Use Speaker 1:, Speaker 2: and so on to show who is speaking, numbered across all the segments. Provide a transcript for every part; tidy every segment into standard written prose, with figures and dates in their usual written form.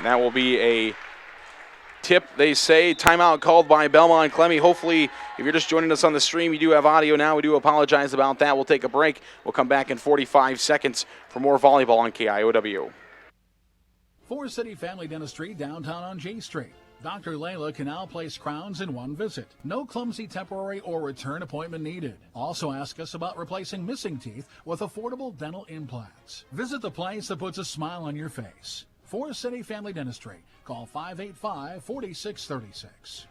Speaker 1: And that will be a tip, they say. Timeout called by Belmond-Klemme. Hopefully, if you're just joining us on the stream, you do have audio now. We do apologize about that. We'll take a break. We'll come back in 45 seconds for more volleyball on KIOW.
Speaker 2: Forest City Family Dentistry, downtown on J Street. Dr. Layla can now place crowns in one visit. No clumsy temporary or return appointment needed. Also ask us about replacing missing teeth with affordable dental implants. Visit the place that puts a smile on your face. Forest City Family Dentistry. Call 585-4636.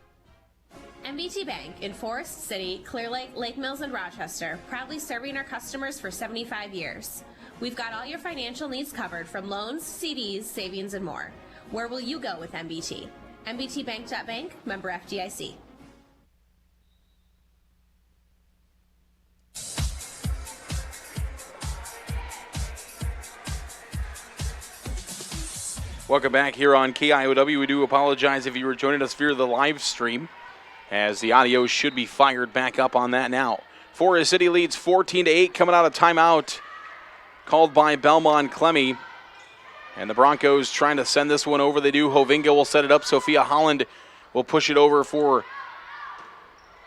Speaker 3: MBT Bank in Forest City, Clear Lake, Lake Mills, and Rochester, proudly serving our customers for 75 years. We've got all your financial needs covered, from loans, CDs, savings, and more. Where will you go with MBT? MBTBank.bank, member FDIC.
Speaker 1: Welcome back here on KIOW. We do apologize if you were joining us via the live stream, as the audio should be fired back up on that now. Forest City leads 14-8 coming out of timeout called by Belmond-Klemme. And the Broncos trying to send this one over. They do. Hovinga will set it up. Sophia Holland will push it over for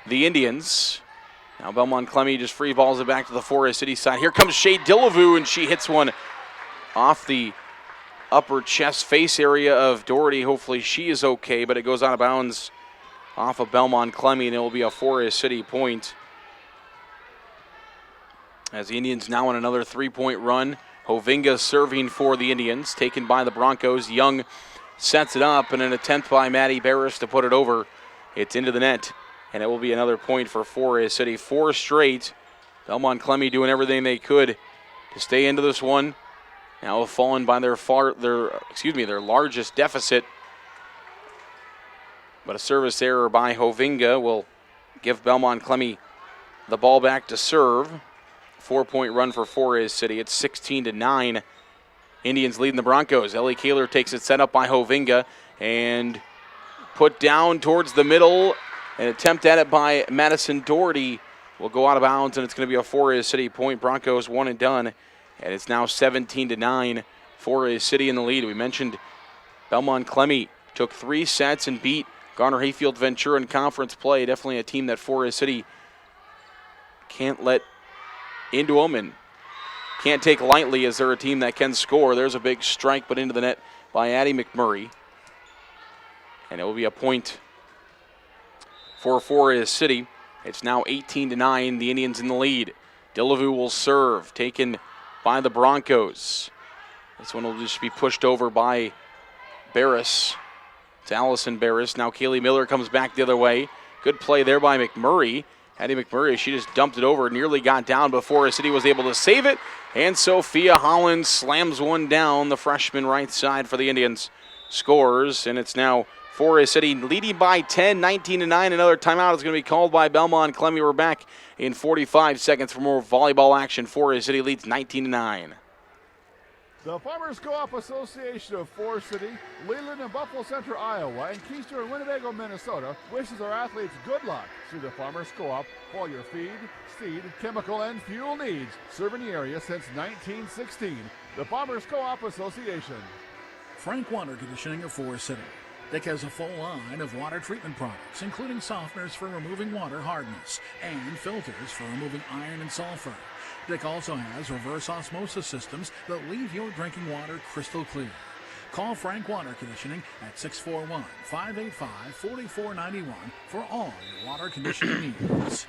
Speaker 1: the Indians. Now Belmond-Klemme just free balls it back to the Forest City side. Here comes Shea Dillevue, and she hits one off the upper chest face area of Doherty. Hopefully she is okay, but it goes out of bounds off of Belmond-Klemme, and it will be a Forest City point. As the Indians now on another three-point run. Hovinga serving for the Indians, taken by the Broncos. Young sets it up, and an attempt by Maddie Barris to put it over. It's into the net, and it will be another point for Forest City. 4 straight. Belmond-Klemme doing everything they could to stay into this one. Now have fallen by their largest deficit. But a service error by Hovinga will give Belmond-Klemme the ball back to serve. 4-point run for Forest City. It's 16-9. Indians leading the Broncos. Ellie Kaler takes it, set up by Hovinga, and put down towards the middle. An attempt at it by Madison Doherty will go out of bounds, and it's going to be a Forest City point. Broncos one and done, and it's now 17-9. Forest City in the lead. We mentioned Belmond-Klemme took 3 sets and beat Garner-Hayfield Ventura in conference play. Definitely a team that Forest City can't let into them and can't take lightly, as they're a team that can score. There's a big strike, but into the net by Addie McMurray. And it will be a point for Forest City. It's now 18-9, the Indians in the lead. Dillevue will serve, taken by the Broncos. This one will just be pushed over by Barris. It's Allison Barris. Now Kaylee Miller comes back the other way. Good play there by McMurray. Addie McMurray, she just dumped it over, nearly got down before City was able to save it. And Sophia Holland slams one down. The freshman right side for the Indians scores, and it's now Forest City leading by 10, 19-9. Another timeout is going to be called by Belmond-Klemme. We're back in 45 seconds for more volleyball action. Forest City leads 19-9.
Speaker 4: The Farmers Co-op Association of Forest City, Leland and Buffalo Center, Iowa, and Keister and Winnebago, Minnesota, wishes our athletes good luck through the Farmers Co-op for all your feed, seed, chemical, and fuel needs. Serving the area since 1916. The Farmers Co-op Association.
Speaker 2: Frank Water Conditioning of Forest City. Dick has a full line of water treatment products, including softeners for removing water hardness and filters for removing iron and sulfur. Dick also has reverse osmosis systems that leave your drinking water crystal clear. Call Frank Water Conditioning at 641-585-4491 for all your water conditioning needs.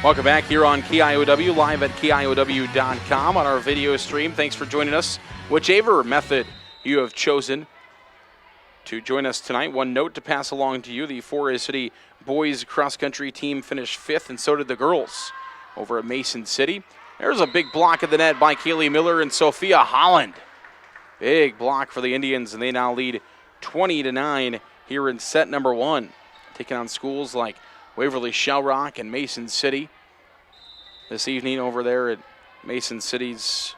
Speaker 1: Welcome back here on KIOW, live at KIOW.com on our video stream. Thanks for joining us. Whichever method you have chosen to join us tonight, one note to pass along to you: the Forest City boys cross-country team finished 5th, and so did the girls over at Mason City. There's a big block at the net by Kaylee Miller and Sophia Holland. Big block for the Indians, and they now lead 20-9 here in set number 1, taking on schools like Waverly Shell Rock and Mason City this evening over there at Mason City's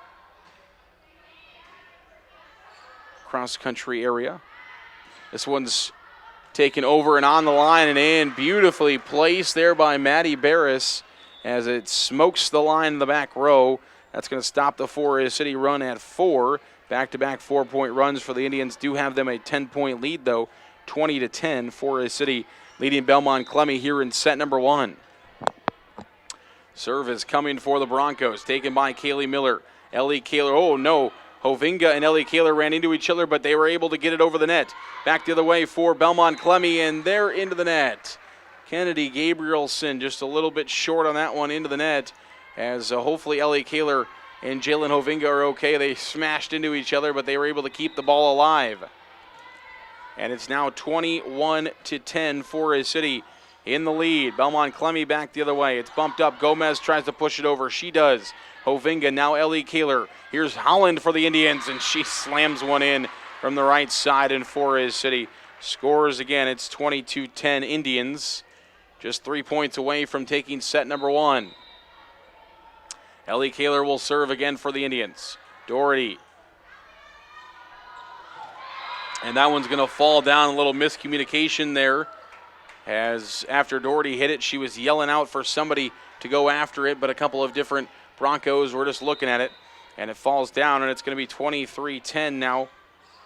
Speaker 1: cross-country area. This one's taken over and on the line and in. Beautifully placed there by Maddie Barris as it smokes the line in the back row. That's going to stop the Forest City run at 4. Back-to-back 4-point runs for the Indians do have them a 10-point lead, though, 20-10. Forest City leading Belmond-Klemme here in set number 1. Serve is coming for the Broncos, taken by Kaylee Miller. Ellie Kaler, oh no, Hovinga and Ellie Kaler ran into each other, but they were able to get it over the net. Back the other way for Belmond-Klemme, and they're into the net. Kennedy Gabrielson just a little bit short on that one, into the net, as hopefully Ellie Kaler and Jalen Hovinga are okay. They smashed into each other, but they were able to keep the ball alive. And it's now 21-10, Forest City in the lead. Belmond-Klemme back the other way. It's bumped up. Gomez tries to push it over. She does. Hovinga, now Ellie Kaler. Here's Holland for the Indians, and she slams one in from the right side, and Forest City scores again. It's 22-10 Indians, just 3 points away from taking set number 1. Ellie Kaler will serve again for the Indians. Doherty. And that one's going to fall down. A little miscommunication there, as after Doherty hit it, she was yelling out for somebody to go after it, but a couple of different Broncos were just looking at it, and it falls down, and it's going to be 23-10 now.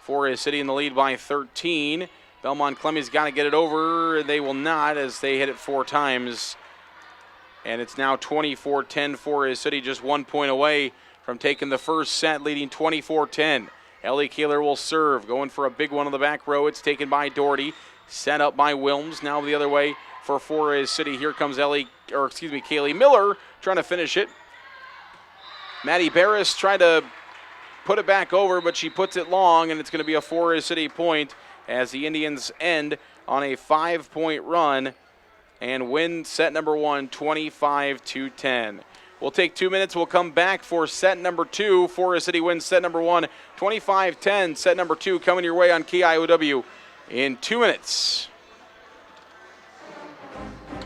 Speaker 1: Forest City in the lead by 13. Belmond-Klemme's got to get it over. They will not, as they hit it 4 times. And it's now 24-10 Forest City, just 1 point away from taking the first set, leading 24-10. Ellie Kaler will serve, going for a big one on the back row. It's taken by Doherty, set up by Wilms. Now the other way for Forest City. Here comes Kaylee Miller trying to finish it. Maddie Barris tried to put it back over, but she puts it long, and it's going to be a Forest City point as the Indians end on a 5-point run and win set number 1, 25-10. We'll take 2 minutes. We'll come back for set number 2. Forest City wins set number 1, 25-10. Set number 2 coming your way on KIOW in 2 minutes.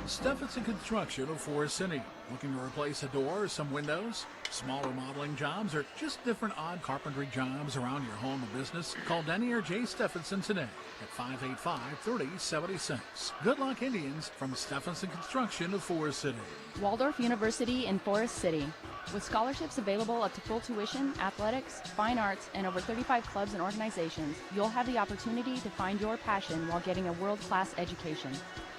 Speaker 2: Stephenson Construction of Forest City. Looking to replace a door or some windows? Small remodeling jobs or just different odd carpentry jobs around your home or business? Call Denny or Jay Stephenson today at 585-3076. Good luck, Indians, from Stephenson Construction of Forest City.
Speaker 5: Waldorf University in Forest City. With scholarships available up to full tuition, athletics, fine arts, and over 35 clubs and organizations, you'll have the opportunity to find your passion while getting a world-class education.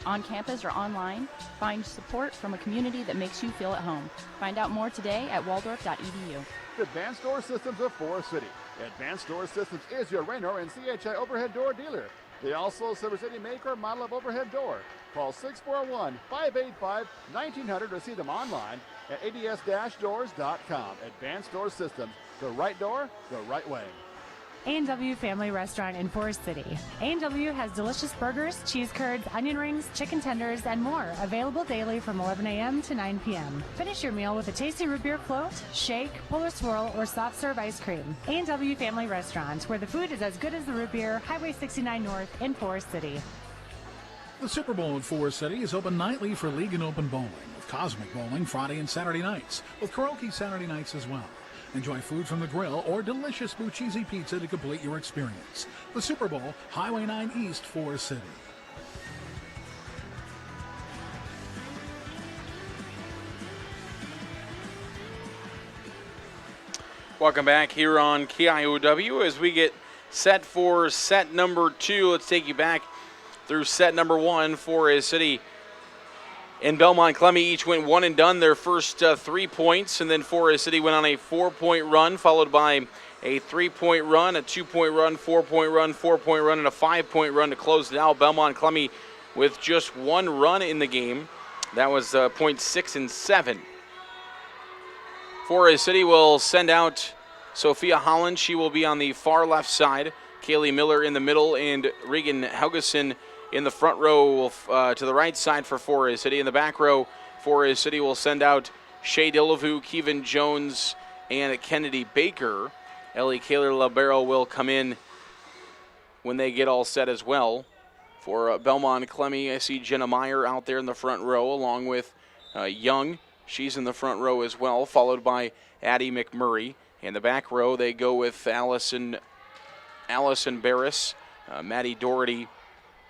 Speaker 5: On campus or online, find support from a community that makes you feel at home. Find out more today at waldorf.edu.
Speaker 4: Advanced Door Systems of Forest City. Advanced Door Systems is your Raynor and CHI overhead door dealer. They also service any make or model of overhead door. Call 641-585-1900 to see them online at ads-doors.com. Advanced Door Systems, the right door, the right way.
Speaker 6: A&W Family Restaurant in Forest City. A&W has delicious burgers, cheese curds, onion rings, chicken tenders, and more, available daily from 11 a.m. to 9 p.m. Finish your meal with a tasty root beer float, shake, puller swirl, or soft serve ice cream. A&W Family Restaurant, where the food is as good as the root beer, Highway 69 North in Forest City.
Speaker 2: The Super Bowl in Forest City is open nightly for league and open bowling, with Cosmic Bowling Friday and Saturday nights, with karaoke Saturday nights as well. Enjoy food from the grill or delicious Bucchese pizza to complete your experience. The Super Bowl, Highway 9 East, Forest City.
Speaker 1: Welcome back here on KIOW as we get set for set number 2. Let's take you back through set number 1. Forest City and Belmond-Klemme each went one and done their first 3 points, and then Forest City went on a 4-point run, followed by a 3-point run, a 2-point run, 4-point run, 4-point run, and a 5-point run to close it out. Belmond-Klemme with just 1 run in the game. That was points 6 and 7. Forest City will send out Sophia Holland. She will be on the far left side. Kaylee Miller in the middle, and Regan Helgeson in the front row to the right side for Forest City. In the back row, Forest City will send out Shea Dillevue, Kevin Jones, and Kennedy Baker. Ellie Kaler-Labero will come in when they get all set as well. For Belmond-Klemme, I see Jenna Meyer out there in the front row, along with Young. She's in the front row as well, followed by Addie McMurray. In the back row, they go with Allison Barris, Maddie Doherty,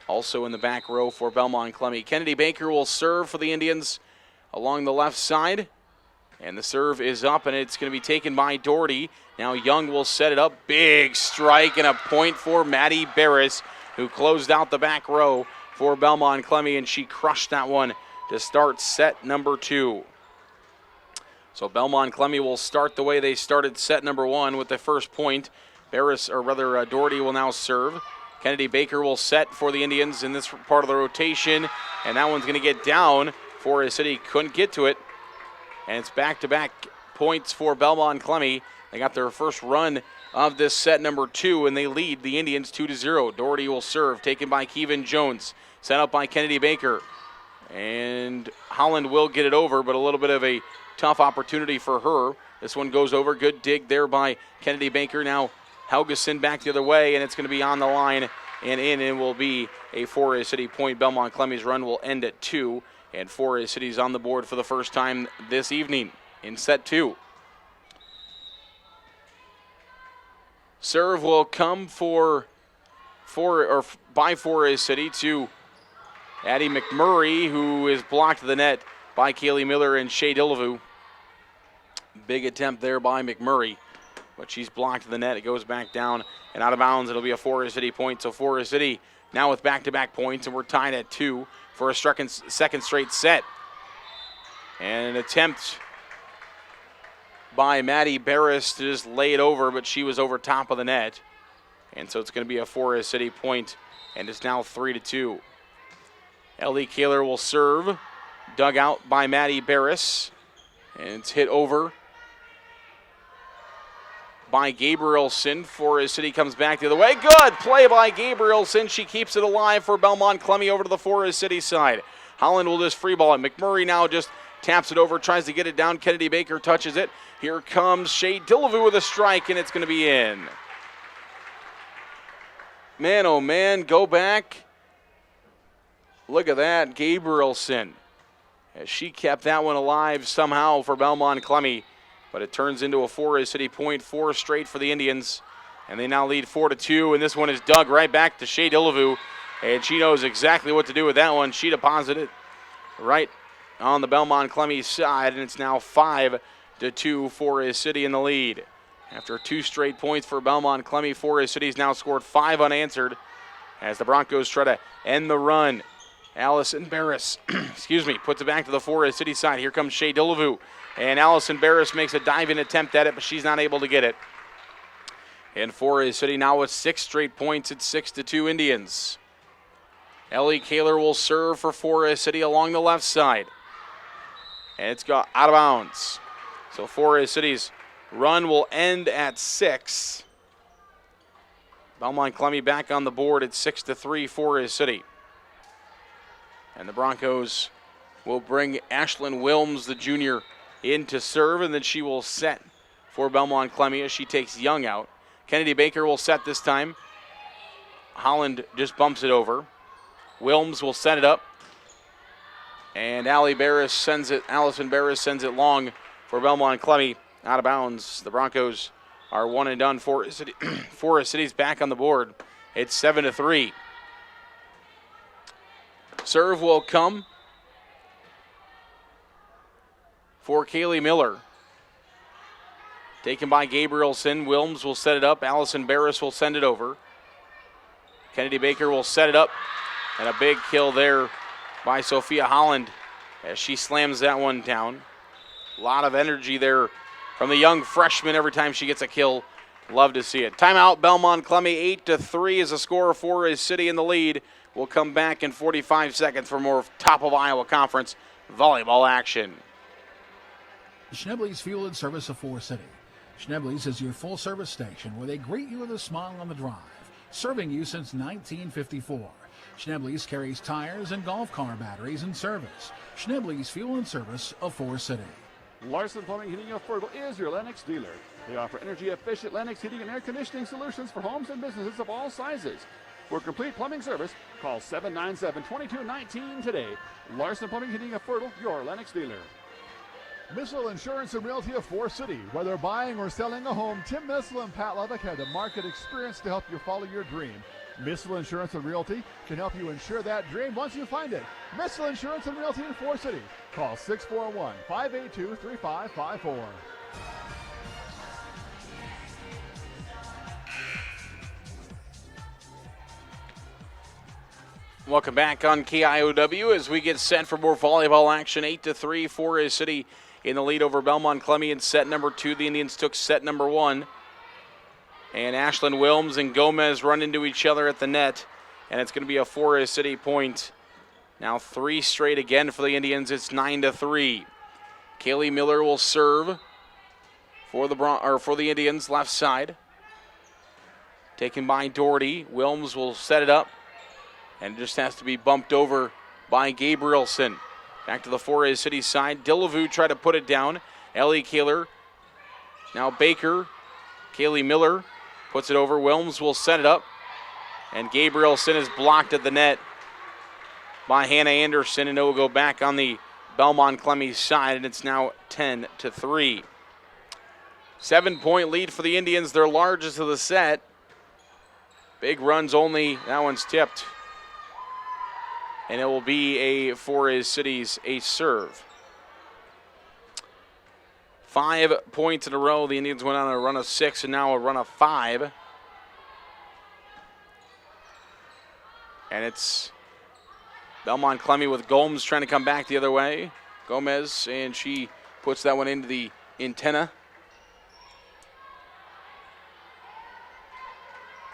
Speaker 1: also in the back row for Belmond-Klemme. Kennedy Baker will serve for the Indians along the left side. And the serve is up, and it's going to be taken by Doherty. Now Young will set it up. Big strike and a point for Maddie Barris, who closed out the back row for Belmond-Klemme, and she crushed that one to start set number 2. So Belmond-Klemme will start the way they started set number 1 with the first point. Doherty will now serve. Kennedy Baker will set for the Indians in this part of the rotation, and that one's going to get down. Forest City couldn't get to it, and it's back-to-back points for Belmond-Klemme. They got their first run of this set number 2, and they lead the Indians 2-0. Doherty will serve, taken by Keevan Jones, set up by Kennedy Baker, and Holland will get it over, but a little bit of a tough opportunity for her. This one goes over. Good dig there by Kennedy Baker. Now Helgeson back the other way, and it's going to be on the line and in, and will be a Forest City point. Belmond-Klemme's run will end at 2, and Forest City's on the board for the first time this evening in set 2. Serve will come by Forest City to Addie McMurray, who is blocked to the net by Kaylee Miller and Shea Dillevue. Big attempt there by McMurray, but she's blocked to the net. It goes back down and out of bounds. It'll be a Forest City point. So Forest City now with back-to-back points, and we're tied at 2 for a second straight set. And an attempt by Maddie Barris to just lay it over, but she was over top of the net. And so it's going to be a Forest City point, and it's now 3-2. Ellie Kaler will serve, dug out by Maddie Barris, and it's hit over by Gabrielson. Forest City comes back the other way. Good play by Gabrielson. She keeps it alive for Belmond-Klemme over to the Forest City side. Holland will just free ball it. McMurray now just taps it over, tries to get it down. Kennedy Baker touches it. Here comes Shea Dillevue with a strike, and it's going to be in. Man, oh man, go back. Look at that, Gabrielson. As she kept that one alive somehow for Belmond-Klemme, but it turns into a Forest City point, 4 straight for the Indians, and they now lead 4-2, and this one is dug right back to Shea Dillevue, and she knows exactly what to do with that one. She deposited it right on the Belmond-Klemme side, and it's now 5-2, Forest City in the lead. After 2 straight points for Belmond-Klemme, Forest City's now scored 5 unanswered as the Broncos try to end the run. Allison Barris, puts it back to the Forest City side. Here comes Shea Dillevue, and Allison Barris makes a diving attempt at it, but she's not able to get it. And Forest City now with 6 straight points. It's 6-2 Indians. Ellie Kaler will serve for Forest City along the left side, and it's got out of bounds. So Forest City's run will end at 6. Belmond-Klemme back on the board at 6-3 Forest City. And the Broncos will bring Ashlyn Wilms, the junior, in to serve, and then she will set for Belmond-Klemme as she takes Young out. Kennedy Baker will set this time. Holland just bumps it over. Wilms will set it up. And Allison Barris sends it long for Belmond-Klemme. Out of bounds. The Broncos are one and done. Forest City's back on the board. It's 7-3. Serve will come for Kaylee Miller. Taken by Gabrielson. Wilms will set it up. Allison Barris will send it over. Kennedy Baker will set it up. And a big kill there by Sophia Holland as she slams that one down. A lot of energy there from the young freshman every time she gets a kill. Love to see it. Timeout, Belmond-Klemme 8-3 is the score. Forest City in the lead. We'll come back in 45 seconds for more Top of Iowa Conference volleyball action.
Speaker 2: Schnebley's Fuel and Service of Forest City. Schnebley's is your full-service station where they greet you with a smile on the drive, serving you since 1954. Schnebley's carries tires and golf car batteries in service. Schnebley's Fuel and Service of Forest City.
Speaker 4: Larson Plumbing, Heating of Fertile is your Lennox dealer. They offer energy-efficient Lennox heating and air conditioning solutions for homes and businesses of all sizes. For complete plumbing service, call 797-2219 today. Larson Plumbing, Heating of Fertile, your Lennox dealer. Missile Insurance and Realty of Forest City. Whether buying or selling a home, Tim Missile and Pat Levick have the market experience to help you follow your dream. Missile Insurance and Realty can help you insure that dream once you find it. Missile Insurance and Realty in Forest City. Call 641-582-3554.
Speaker 1: Welcome back on KIOW as we get set for more volleyball action. 8-3, Forest City in the lead over Belmond-Klemme in set number 2. The Indians took set number 1. And Ashlyn Wilms and Gomez run into each other at the net. And it's going to be a Forest City point. Now 3 straight again for the Indians. It's 9-3. Kaylee Miller will serve for the Indians, left side. Taken by Doherty. Wilms will set it up. And it just has to be bumped over by Gabrielson. Back to the Forest City side. Dillevue tried to put it down. Ellie Kaler. Now Baker. Kaylee Miller puts it over. Wilms will set it up. And Gabrielson is blocked at the net by Hannah Anderson. And it will go back on the Belmond-Klemme side. And it's now 10-3. 7-point lead for the Indians. Their largest of the set. Big runs only. That one's tipped. And it will be a Forest City's ace serve. 5 points in a row. The Indians went on a run of 6 and now a run of 5. And it's Belmond-Klemme with Gomes trying to come back the other way. Gomez, and she puts that one into the antenna.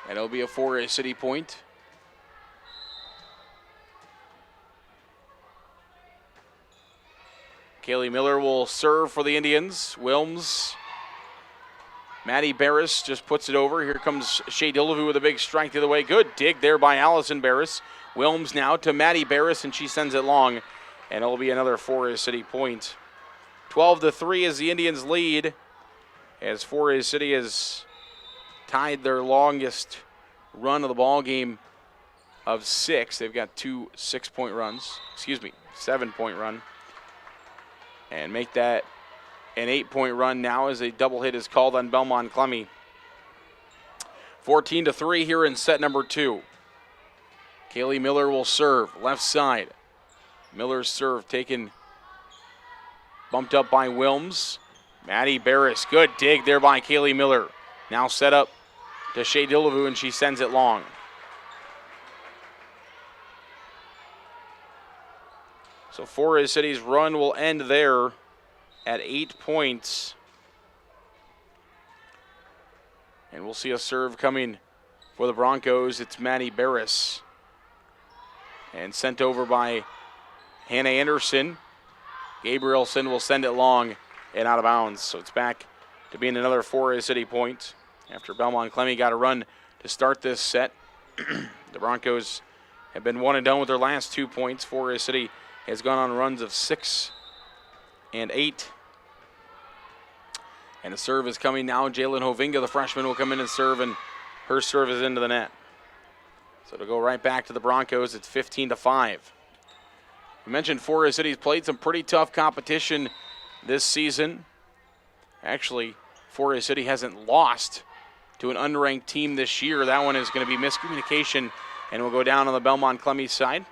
Speaker 1: And it'll be a Forest City point. Kaylee Miller will serve for the Indians. Wilms. Maddie Barris just puts it over. Here comes Shea Dillevue with a big strike the other way. Good dig there by Allison Barris. Wilms now to Maddie Barris, and she sends it long. And it'll be another Forest City point. 12-3 is the Indians' lead, as Forest City has tied their longest run of the ball game of 6. They've got 2 6-point runs. 7-point run. And make that an 8-point run now as a double hit is called on Belmond-Klemme. 14-3 here in set number 2. Kaylee Miller will serve, left side. Miller's serve taken, bumped up by Wilms. Maddie Barris, good dig there by Kaylee Miller. Now set up to Shea Dillevue, and she sends it long. So Forest City's run will end there at 8 points. And we'll see a serve coming for the Broncos. It's Maddie Barris. And sent over by Hannah Anderson. Gabrielson will send it long and out of bounds. So it's back to being another Forest City point. After Belmond-Klemme got a run to start this set, the Broncos have been one and done with their last 2 points. Forest City has gone on runs of 6 and 8. And the serve is coming now. Jalen Hovinga, the freshman, will come in and serve, and her serve is into the net. So to go right back to the Broncos, it's 15-5. We mentioned Forest City's played some pretty tough competition this season. Actually, Forest City hasn't lost to an unranked team this year. That one is going to be miscommunication, and will go down on the Belmond-Klemme side.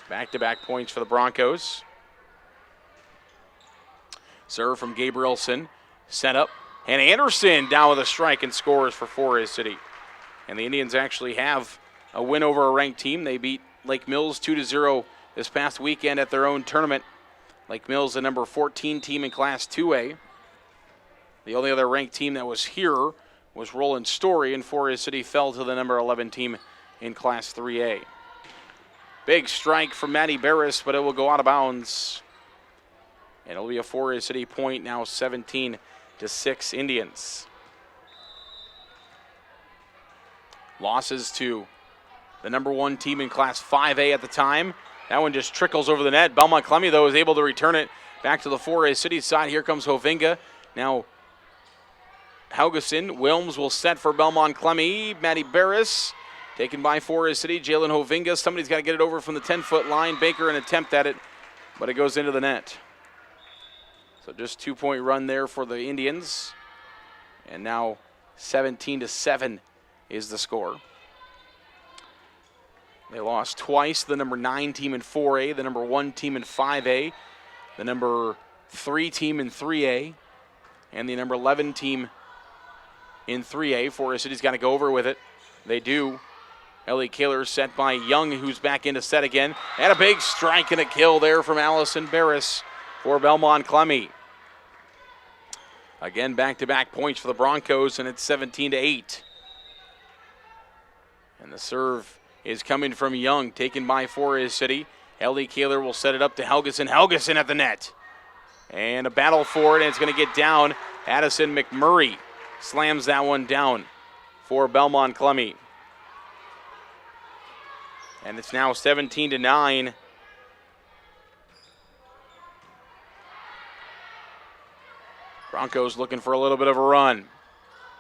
Speaker 1: Back-to-back points for the Broncos. Serve from Gabrielson. Set up. And Anderson down with a strike and scores for Forest City. And the Indians actually have a win over a ranked team. They beat Lake Mills 2-0 this past weekend at their own tournament. Lake Mills, the number 14 team in Class 2A. The only other ranked team that was here was Roland Story, and Forest City fell to the number 11 team in Class 3A. Big strike from Maddie Barris, but it will go out of bounds. And it'll be a Forest City point now, 17-6 Indians. Losses to the number 1 team in Class 5A at the time. That one just trickles over the net. Belmond-Klemme, though, is able to return it back to the Forest City side. Here comes Hovinga. Now Helgeson. Wilms will set for Belmond-Klemme. Maddie Barris taken by Forest City. Jalen Hovinga. Somebody's got to get it over from the 10-foot line. Baker an attempt at it, but it goes into the net. So just 2-point run there for the Indians. And now 17-7 is the score. They lost twice, the number 9 team in 4A, the number 1 team in 5A, the number 3 team in 3A, and the number 11 team in 3A. Forest City's got to go over with it. They do. Ellie Kaler set by Young, who's back into set again. And a big strike and a kill there from Allison Barris for Belmond-Klemme. Again, back-to-back points for the Broncos, and it's 17-8. And the serve is coming from Young, taken by Forest City. Ellie Kaler will set it up to Helgeson. Helgeson at the net. And a battle for it, and it's going to get down. Addison McMurray slams that one down for Belmond-Klemme. And it's now 17-9. Broncos looking for a little bit of a run.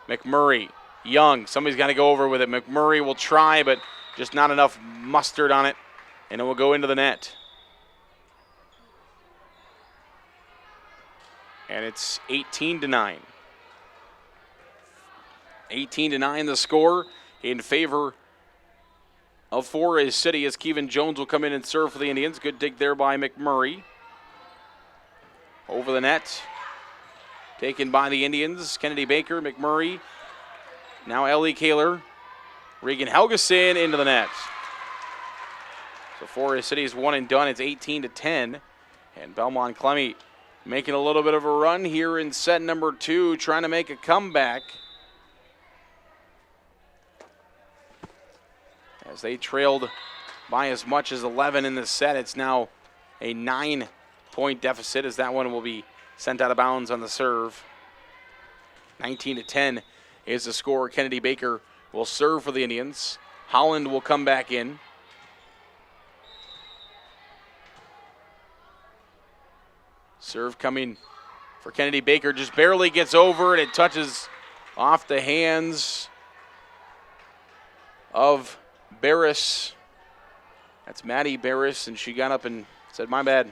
Speaker 1: McMurray, Young, somebody's got to go over with it. McMurray will try, but just not enough mustard on it, and it will go into the net. And it's 18-9. 18-9 the score in favor of Forest City as Kevin Jones will come in and serve for the Indians. Good dig there by McMurray. Over the net. Taken by the Indians. Kennedy Baker, McMurray. Now Ellie Kaler. Regan Helgeson into the net. So Forest City is one and done. It's 18-10. And Belmond-Klemme making a little bit of a run here in set number 2, trying to make a comeback. As they trailed by as much as 11 in this set, it's now a 9-point deficit as that one will be sent out of bounds on the serve. 19-10 is the score. Kennedy Baker will serve for the Indians. Holland will come back in. Serve coming for Kennedy Baker, just barely gets over it. It touches off the hands of Barris. That's Maddie Barris, and she got up and said, my bad.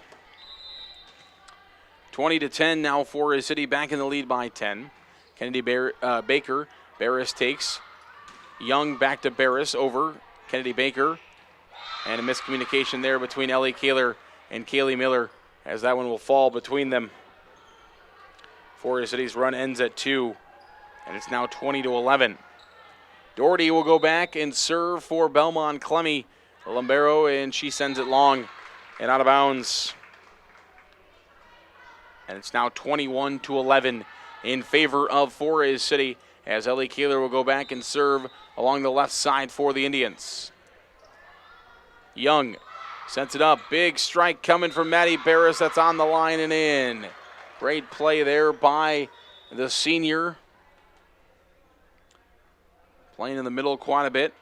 Speaker 1: 20-10 now for City, back in the lead by 10. Kennedy Baker, Barris takes. Young back to Barris, over Kennedy Baker. And a miscommunication there between Ellie Kaler and Kaylee Miller as that one will fall between them. Forest City's run ends at 2, and it's now 20-11. Doherty will go back and serve for Belmond-Klemme. Lombero, and she sends it long and out of bounds. And it's now 21-11 in favor of Forest City as Ellie Kaler will go back and serve along the left side for the Indians. Young sends it up. Big strike coming from Maddie Barris. That's on the line and in. Great play there by the senior. Playing in the middle quite a bit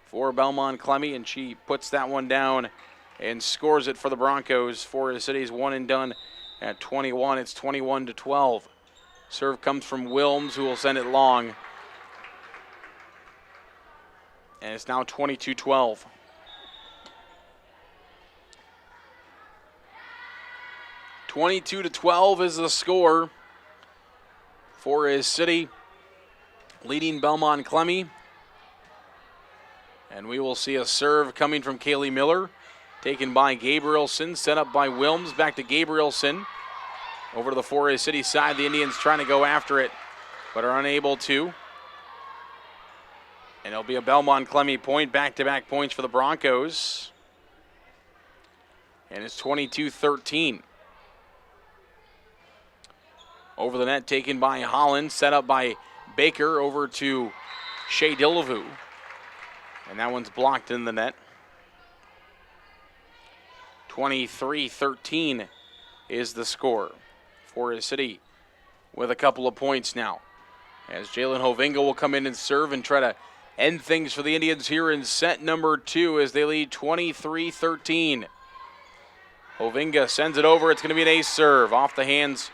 Speaker 1: for Belmond-Klemme, and she puts that one down and scores it for the Broncos. Forest City's one and done at 21. It's 21-12. Serve comes from Wilms, who will send it long. And it's now 22-12. (22-12) is the score. Forest City leading Belmond-Klemme. And we will see a serve coming from Kaylee Miller. Taken by Gabrielson, set up by Wilms. Back to Gabrielson. Over to the Forest City side. The Indians trying to go after it, but are unable to. And it'll be a Belmond-Klemme point. Back-to-back points for the Broncos. And it's 22-13. Over the net, taken by Holland. Set up by Baker over to Shea Dillevue. And that one's blocked in the net. 23-13 is the score. Forest City with a couple of points now. As Jalen Hovinga will come in and serve and try to end things for the Indians here in set number 2 as they lead 23-13. Hovinga sends it over. It's going to be an ace serve off the hands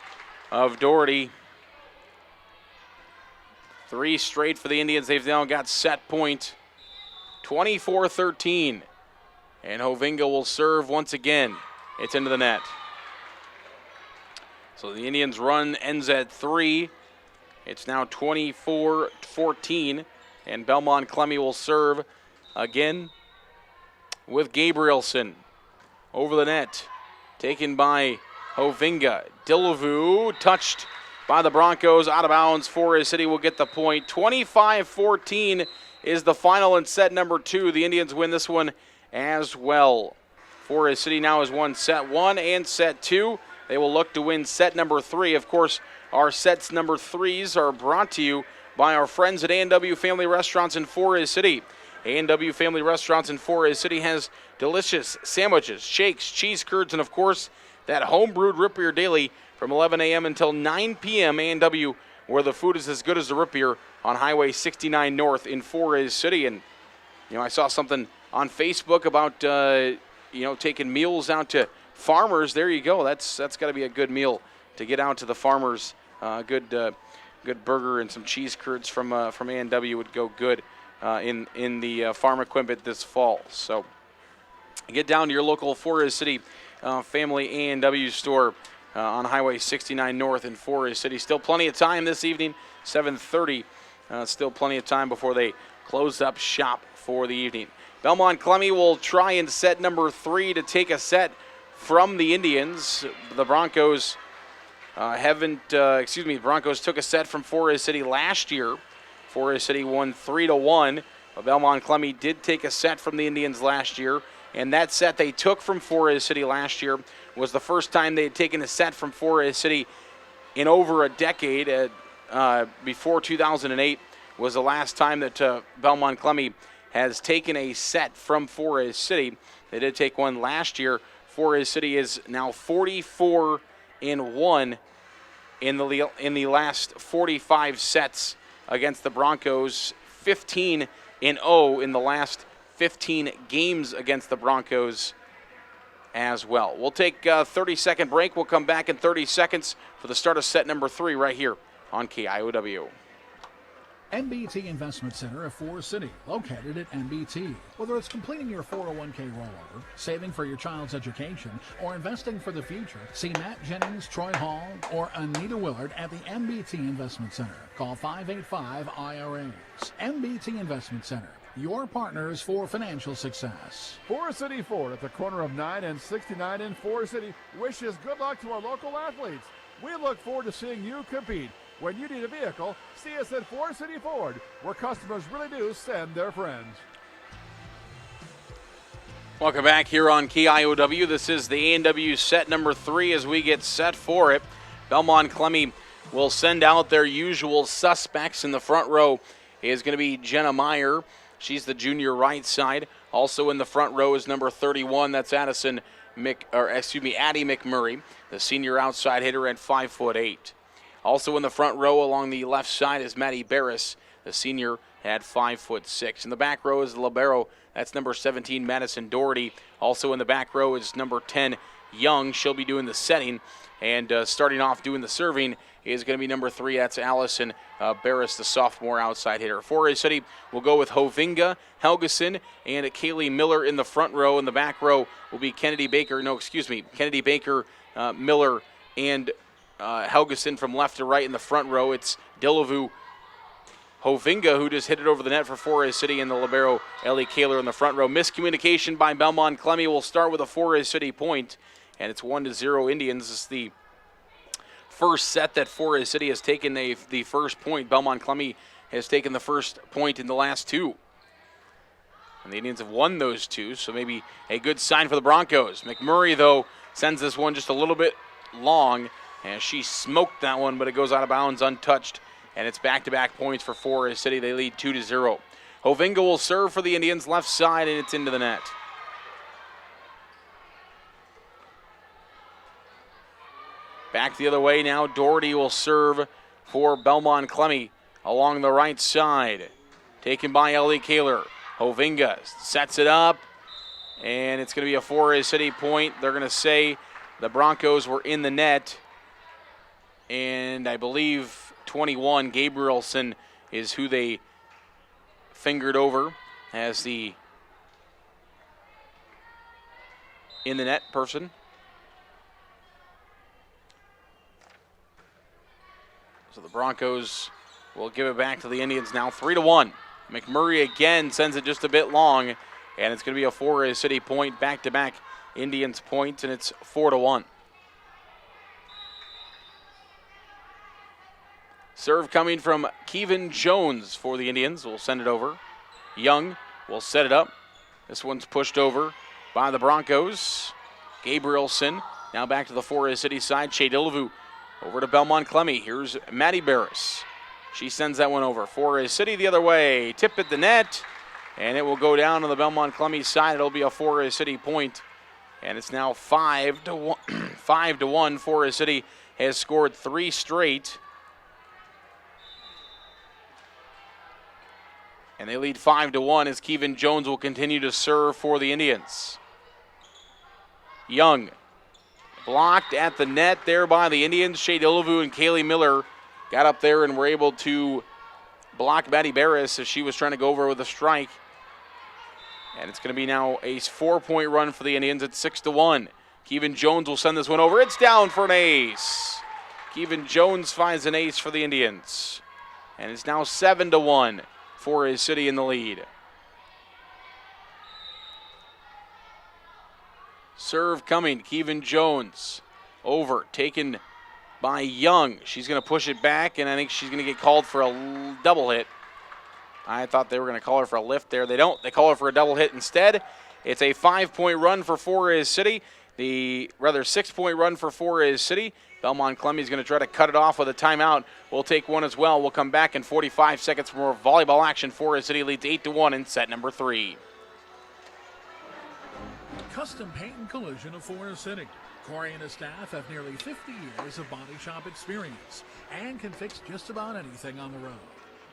Speaker 1: of Doherty. 3 straight for the Indians. They've now got set point. 24-13. And Hovinga will serve once again. It's into the net. So the Indians' run ends at 3. It's now 24-14, and Belmond-Klemme will serve again with Gabrielson. Over the net, taken by Hovinga. Dillavu touched by the Broncos, out of bounds. Forest City will get the point. 25-14 is the final in set number 2. The Indians win this one as well. Forest City now has won set 1 and set 2. They will look to win set number 3. Of course, our sets number 3s are brought to you by our friends at A&W Family Restaurants in Forest City. A&W Family Restaurants in Forest City has delicious sandwiches, shakes, cheese curds, and of course, that home-brewed root beer daily from 11 a.m. until 9 p.m. A&W, where the food is as good as the root beer on Highway 69 North in Forest City. And, I saw something on Facebook about, taking meals out to farmers. There you go. That's got to be a good meal to get out to the farmers. Good burger and some cheese curds from A&W would go good in the farm equipment this fall. So get down to your local Forest City family A&W store on Highway 69 North in Forest City. Still plenty of time this evening, 7:30. Still plenty of time before they close up shop for the evening. Belmond-Klemme will try in set number 3 to take a set from the Indians. The Broncos Broncos took a set from Forest City last year. Forest City won 3-1. But Belmond-Klemme did take a set from the Indians last year. And that set they took from Forest City last year was the first time they had taken a set from Forest City in over a decade. Before 2008 was the last time that Belmond-Klemme has taken a set from Forest City. They did take one last year. Forest City is now 44-1 in the last 45 sets against the Broncos. 15-0 in the last 15 games against the Broncos as well. We'll take a 30-second break. We'll come back in 30 seconds for the start of set number 3 right here on KIOW.
Speaker 2: NBT Investment Center of Forest City, located at NBT. Whether it's completing your 401k rollover, saving for your child's education, or investing for the future, see Matt Jennings, Troy Hall, or Anita Willard at the NBT Investment Center. Call 585-IRAs. NBT Investment Center, your partners for financial success.
Speaker 4: Forest City Ford at the corner of 9 and 69 in Forest City wishes good luck to our local athletes. We look forward to seeing you compete. When you need a vehicle, see us at Forest City Ford, where customers really do send their friends.
Speaker 1: Welcome back here on KIOW. This is the A&W set number 3 as we get set for it. Belmond-Klemme will send out their usual suspects. In the front row is going to be Jenna Meyer. She's the junior right side. Also in the front row is number 31. That's Addie McMurray, the senior outside hitter at 5'8". Also in the front row along the left side is Maddie Barris, the senior at 5'6". In the back row is the libero. That's number 17, Madison Doherty. Also in the back row is number 10, Young. She'll be doing the setting. And starting off doing the serving is going to be number 3. That's Allison Barris, the sophomore outside hitter. Forest City will go with Hovinga, Helgeson, and Kaylee Miller in the front row. In the back row will be Kennedy Baker, Miller, and Helgeson from left to right. In the front row, it's Dillavu, Hovinga, who just hit it over the net for Forest City, and the libero, Ellie Kaler, in the front row. Miscommunication by Belmond-Klemme. Will start with a Forest City point, and it's 1-0 Indians. This is the first set that Forest City has taken the first point. Belmond-Klemme has taken the first point in the last 2. And the Indians have won those 2, so maybe a good sign for the Broncos. McMurray, though, sends this one just a little bit long, and she smoked that one, but it goes out of bounds untouched, and it's back-to-back points for Forest City. They lead 2-0. Hovinga will serve for the Indians left side, and it's into the net. Back the other way now. Doherty will serve for Belmond-Klemme along the right side. Taken by Ellie Kaler. Hovinga sets it up, and it's going to be a Forest City point. They're going to say the Broncos were in the net, and I believe 21, Gabrielson, is who they fingered over as the in the net person. So the Broncos will give it back to the Indians now, 3-1. McMurray again sends it just a bit long, and it's going to be a Forest City point, back-to-back Indians points, and it's 4-1. Serve coming from Kevin Jones for the Indians. We'll send it over. Young will set it up. This one's pushed over by the Broncos. Gabrielson now back to the Forest City side. Shea Dillevue over to Belmond-Klemme. Here's Maddie Barris. She sends that one over. Forest City the other way. Tip at the net, and it will go down on the Belmond-Klemme side. It'll be a Forest City point, and it's now 5-1. 5-1. Forest City has scored 3 straight, and they lead 5-1 as Kevin Jones will continue to serve for the Indians. Young blocked at the net there by the Indians. Shea Dillevue and Kaylee Miller got up there and were able to block Maddie Barris as she was trying to go over with a strike. And it's going to be now a 4-point run for the Indians at 6-1. Kevin Jones will send this one over. It's down for an ace. Kevin Jones finds an ace for the Indians. And it's now 7-1. Forest City in the lead. Serve coming. Kevin Jones over. Taken by Young. She's going to push it back, and I think she's going to get called for a double hit. I thought they were going to call her for a lift there. They don't. They call her for a double hit instead. It's a 5-point run for Forest City. The rather 6-point run for Forest City. Belmond-Klemme is going to try to cut it off with a timeout. We'll take one as well. We'll come back in 45 seconds for more volleyball action. Forest City leads 8-1 in set number 3.
Speaker 2: Custom Paint and Collision of Forest City. Corey and his staff have nearly 50 years of body shop experience and can fix just about anything on the road.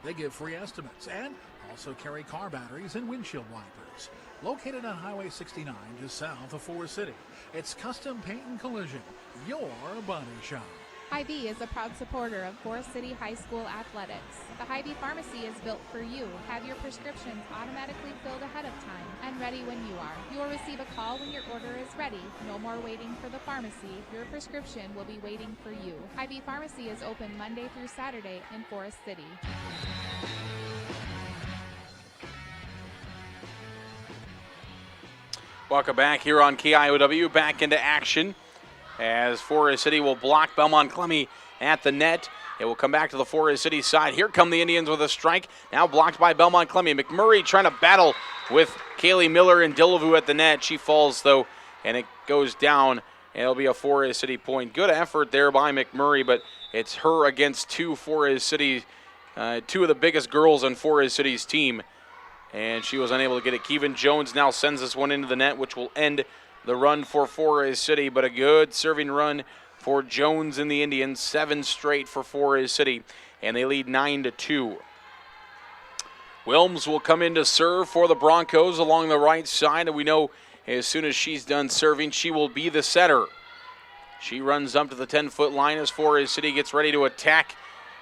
Speaker 2: They give free estimates and also carry car batteries and windshield wipers. Located on Highway 69 just south of Forest City, it's Custom Paint and Collision, your body shop.
Speaker 7: Hy-Vee is a proud supporter of Forest City High School athletics. The Hy-Vee Pharmacy is built for you. Have your prescriptions automatically filled ahead of time and ready when you are. You will receive a call when your order is ready. No more waiting for the pharmacy. Your prescription will be waiting for you. Hy-Vee Pharmacy is open Monday through Saturday in Forest City.
Speaker 1: Welcome back here on KIOW. Back into action as Forest City will block Belmond-Klemme at the net. It will come back to the Forest City side. Here come the Indians with a strike. Now blocked by Belmond-Klemme. McMurray trying to battle with Kaylee Miller and Dillevue at the net. She falls, though, and it goes down. And it'll be a Forest City point. Good effort there by McMurray, but it's her against two Forest City, two of the biggest girls on Forest City's team. And she was unable to get it. Kevin Jones now sends this one into the net, which will end the run for Forest City, but a good serving run for Jones and the Indians. 7 straight for Forest City, and they lead 9-2. Wilms will come in to serve for the Broncos along the right side, and we know as soon as she's done serving, she will be the setter. She runs up to the 10-foot line as Forest City gets ready to attack.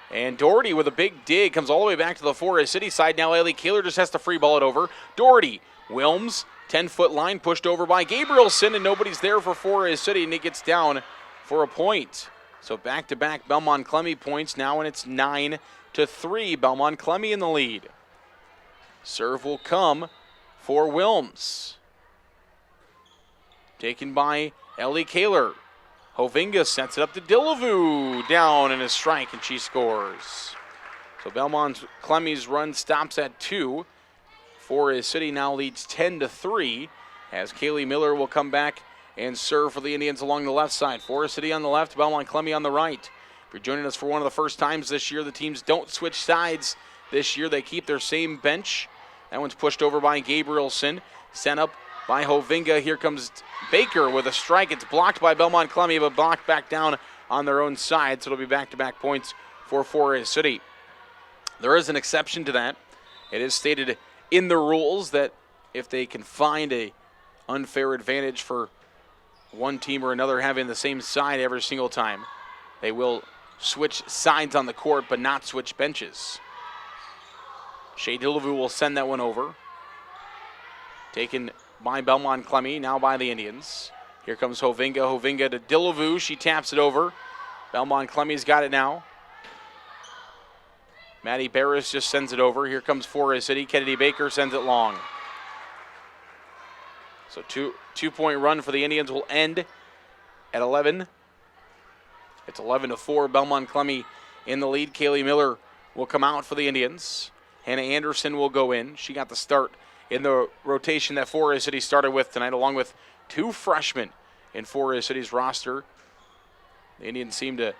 Speaker 1: And Doherty with a big dig comes all the way back to the Forest City side. Now Ellie Kaler just has to free ball it over. Doherty, Wilms, 10-foot line pushed over by Gabrielson, and nobody's there for Forest City, and it gets down for a point. So back-to-back Belmond-Klemme points now, and it's 9-3. Belmond-Klemme in the lead. Serve will come for Wilms. Taken by Ellie Kaler. Hovinga sets it up to Dillevue, down and a strike, and she scores. So Belmond-Klemme's run stops at 2. Forest City now leads 10-3 as Kaylee Miller will come back and serve for the Indians along the left side. Forest City on the left, Belmond-Klemme on the right. If you're joining us for one of the first times this year, the teams don't switch sides this year. They keep their same bench. That one's pushed over by Gabrielson, sent up by Hovinga. Here comes Baker with a strike. It's blocked by Belmond-Klemme, but blocked back down on their own side, so it'll be back-to-back points for Forest City. There is an exception to that. It is stated in the rules that if they can find a unfair advantage for one team or another having the same side every single time, they will switch sides on the court but not switch benches. Shea Dillevue will send that one over. Taken by Belmond-Klemme, now by the Indians. Here comes Hovinga. Hovinga to Dillevue. She taps it over. Belmond-Klemme's got it now. Maddie Barris just sends it over. Here comes Forest City. Kennedy Baker sends it long. So two-point run for the Indians will end at 11. It's 11-4. Belmond-Klemme in the lead. Kaylee Miller will come out for the Indians. Hannah Anderson will go in. She got the start in the rotation that Forest City started with tonight, along with two freshmen in Forest City's roster. The Indians seem to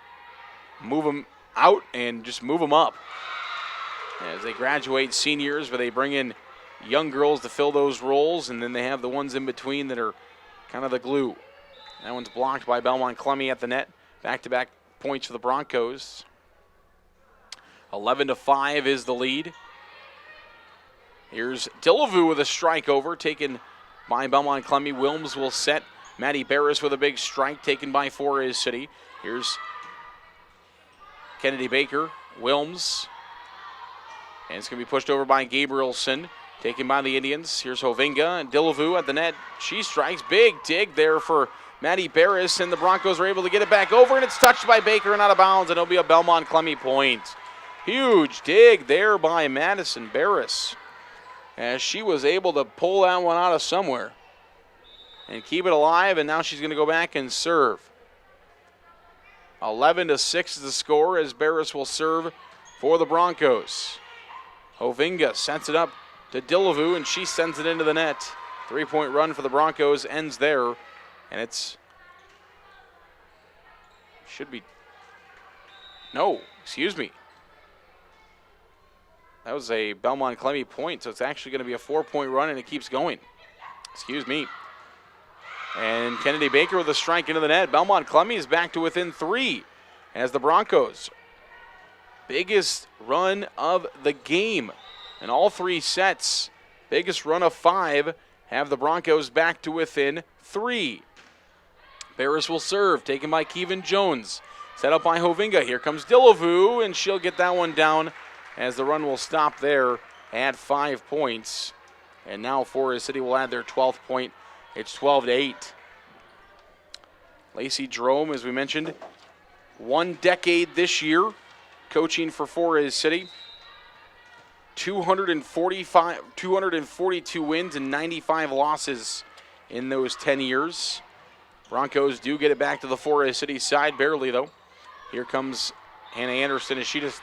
Speaker 1: move them out and just move them up as they graduate seniors, but they bring in young girls to fill those roles, and then they have the ones in between that are kind of the glue. That one's blocked by Belmond-Klemme at the net. Back-to-back points for the Broncos. 11-5 is the lead. Here's Dillevue with a strike over, taken by Belmond-Klemme. Wilms will set. Maddie Barris with a big strike, taken by Forest City. Here's Kennedy Baker. Wilms. And it's going to be pushed over by Gabrielson, taken by the Indians. Here's Hovinga and Dillevue at the net. She strikes. Big dig there for Maddie Barris, and the Broncos are able to get it back over, and it's touched by Baker and out of bounds, and it'll be a Belmond-Klemme point. Huge dig there by Madison Barris, as she was able to pull that one out of somewhere and keep it alive, and now she's going to go back and serve. 11-6 is the score as Barris will serve for the Broncos. Hovinga sets it up to Dillevue, and she sends it into the net. 3-point run for the Broncos ends there, and it's should be no, excuse me. That was a Belmond-Klemme point, so it's actually going to be a 4-point run, and it keeps going. Excuse me. And Kennedy Baker with a strike into the net. Belmond-Klemme is back to within 3 as the Broncos. Biggest run of the game in all 3 sets. Biggest run of 5 have the Broncos back to within 3. Barris will serve, taken by Keevan Jones. Set up by Hovinga. Here comes Dillevue, and she'll get that one down as the run will stop there at 5 points. And now Forest City will add their 12th point. It's 12-8. Lacey Drome, as we mentioned, 1 decade this year coaching for Forest City. 242 wins and 95 losses in those 10 years. Broncos do get it back to the Forest City side, barely though. Here comes Hannah Anderson as she just